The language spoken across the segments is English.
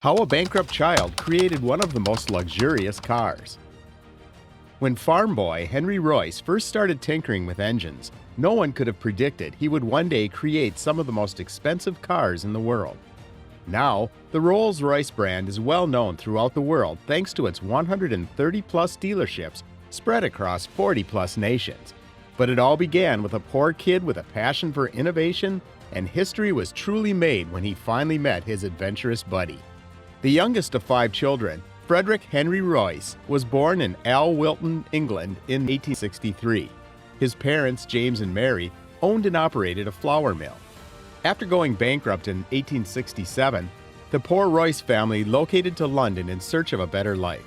How a bankrupt child created one of the most luxurious cars. When farm boy Henry Royce first started tinkering with engines, no one could have predicted he would one day create some of the most expensive cars in the world. Now, the Rolls-Royce brand is well known throughout the world thanks to its 130-plus dealerships spread across 40-plus nations. But it all began with a poor kid with a passion for innovation, and history was truly made when he finally met his adventurous buddy. The youngest of 5 children, Frederick Henry Royce, was born in Wilton, England in 1863. His parents, James and Mary, owned and operated a flour mill. After going bankrupt in 1867, the poor Royce family located to London in search of a better life.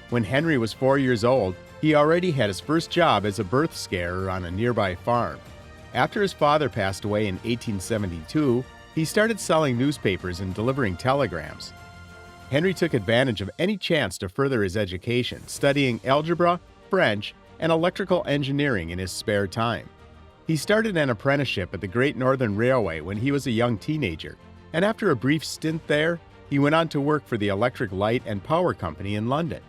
When Henry was 4 years old, he already had his first job as a birth scarer on a nearby farm. After his father passed away in 1872, he started selling newspapers and delivering telegrams. Henry took advantage of any chance to further his education, studying algebra, French, and electrical engineering in his spare time. He started an apprenticeship at the Great Northern Railway when he was a young teenager, and after a brief stint there, he went on to work for the Electric Light and Power Company in London.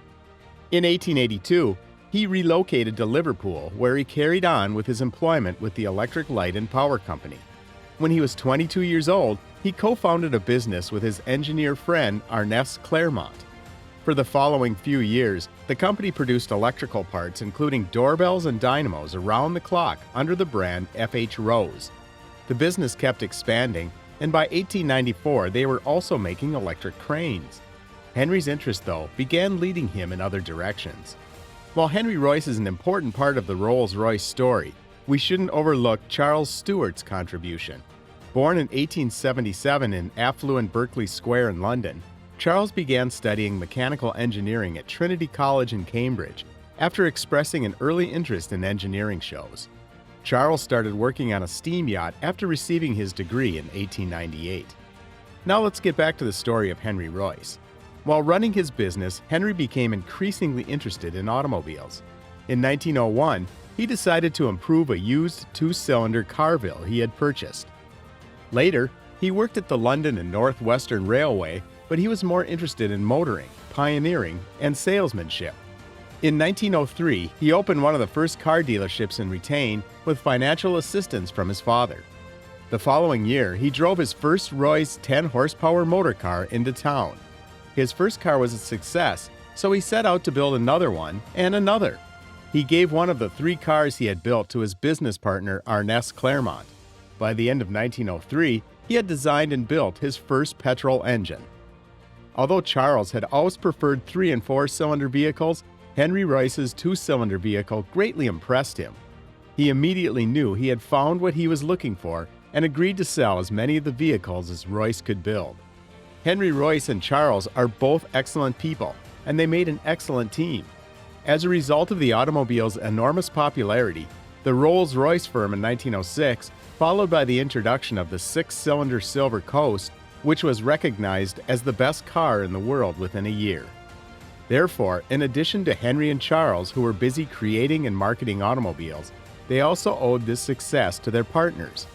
In 1882, he relocated to Liverpool, where he carried on with his employment with the Electric Light and Power Company. When he was 22 years old, he co-founded a business with his engineer friend Ernest Claremont. For the following few years, the company produced electrical parts including doorbells and dynamos around the clock under the brand F.H. Rose. The business kept expanding, and by 1894 they were also making electric cranes. Henry's interest, though, began leading him in other directions. While Henry Royce is an important part of the Rolls-Royce story, we shouldn't overlook Charles Stewart's contribution. Born in 1877 in affluent Berkeley Square in London, Charles began studying mechanical engineering at Trinity College in Cambridge after expressing an early interest in engineering shows. Charles started working on a steam yacht after receiving his degree in 1898. Now let's get back to the story of Henry Royce. While running his business, Henry became increasingly interested in automobiles. In 1901, he decided to improve a used 2-cylinder Carville he had purchased. Later, he worked at the London and North Western Railway, but he was more interested in motoring, pioneering, and salesmanship. In 1903, he opened one of the first car dealerships in Retain with financial assistance from his father. The following year, he drove his first Royce 10-horsepower motor car into town. His first car was a success, so he set out to build another one and another. He gave one of the 3 cars he had built to his business partner Ernest Claremont. By the end of 1903, he had designed and built his first petrol engine. Although Charles had always preferred 3- and 4-cylinder vehicles, Henry Royce's 2-cylinder vehicle greatly impressed him. He immediately knew he had found what he was looking for and agreed to sell as many of the vehicles as Royce could build. Henry Royce and Charles are both excellent people, and they made an excellent team. As a result of the automobile's enormous popularity, the Rolls-Royce firm in 1906, followed by the introduction of the 6-cylinder Silver Coast, which was recognized as the best car in the world within a year. Therefore, in addition to Henry and Charles, who were busy creating and marketing automobiles, they also owed this success to their partners.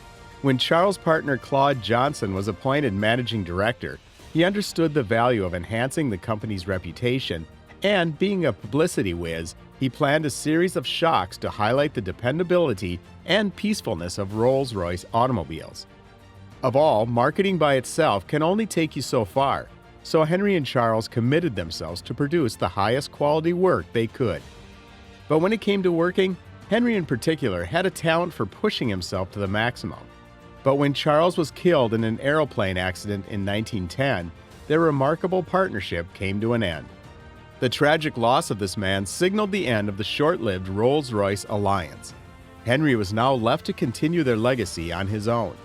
When Charles' partner Claude Johnson was appointed managing director, he understood the value of enhancing the company's reputation, and being a publicity whiz, he planned a series of shocks to highlight the dependability and peacefulness of Rolls-Royce automobiles. Of all, marketing by itself can only take you so far, so Henry and Charles committed themselves to produce the highest quality work they could. But when it came to working, Henry in particular had a talent for pushing himself to the maximum. But when Charles was killed in an aeroplane accident in 1910, their remarkable partnership came to an end. The tragic loss of this man signaled the end of the short-lived Rolls-Royce alliance. Henry was now left to continue their legacy on his own.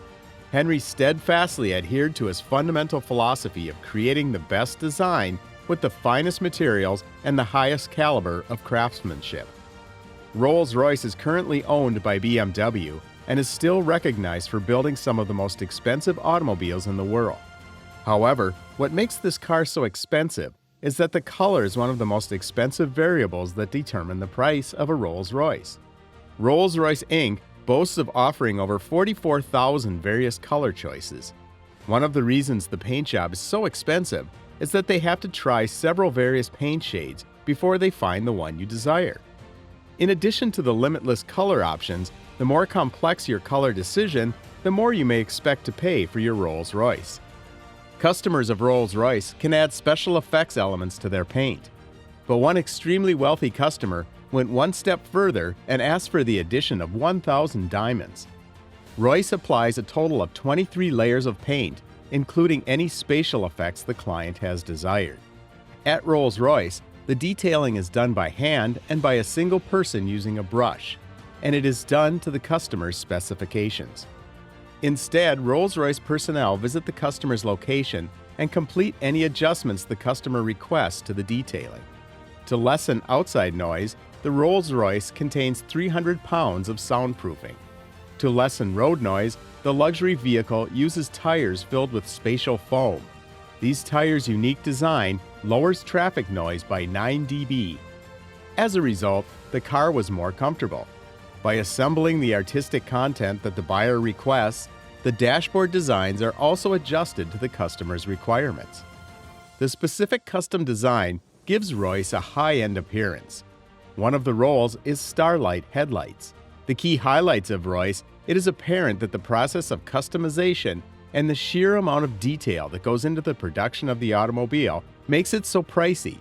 Henry steadfastly adhered to his fundamental philosophy of creating the best design with the finest materials and the highest caliber of craftsmanship. Rolls-Royce is currently owned by BMW and is still recognized for building some of the most expensive automobiles in the world. However, what makes this car so expensive is that the color is one of the most expensive variables that determine the price of a Rolls-Royce. Rolls-Royce Inc. boasts of offering over 44,000 various color choices. One of the reasons the paint job is so expensive is that they have to try several various paint shades before they find the one you desire. In addition to the limitless color options, the more complex your color decision, the more you may expect to pay for your Rolls-Royce. Customers of Rolls-Royce can add special effects elements to their paint. But one extremely wealthy customer went one step further and asked for the addition of 1,000 diamonds. Royce applies a total of 23 layers of paint, including any spatial effects the client has desired. At Rolls-Royce, the detailing is done by hand and by a single person using a brush, and it is done to the customer's specifications. Instead, Rolls-Royce personnel visit the customer's location and complete any adjustments the customer requests to the detailing. To lessen outside noise, the Rolls-Royce contains 300 pounds of soundproofing. To lessen road noise, the luxury vehicle uses tires filled with spatial foam. These tires' unique design lowers traffic noise by 9 dB. As a result, the car was more comfortable. By assembling the artistic content that the buyer requests, the dashboard designs are also adjusted to the customer's requirements. The specific custom design gives Royce a high-end appearance. One of the roles is starlight headlights. The key highlights of Royce, it is apparent that the process of customization and the sheer amount of detail that goes into the production of the automobile makes it so pricey.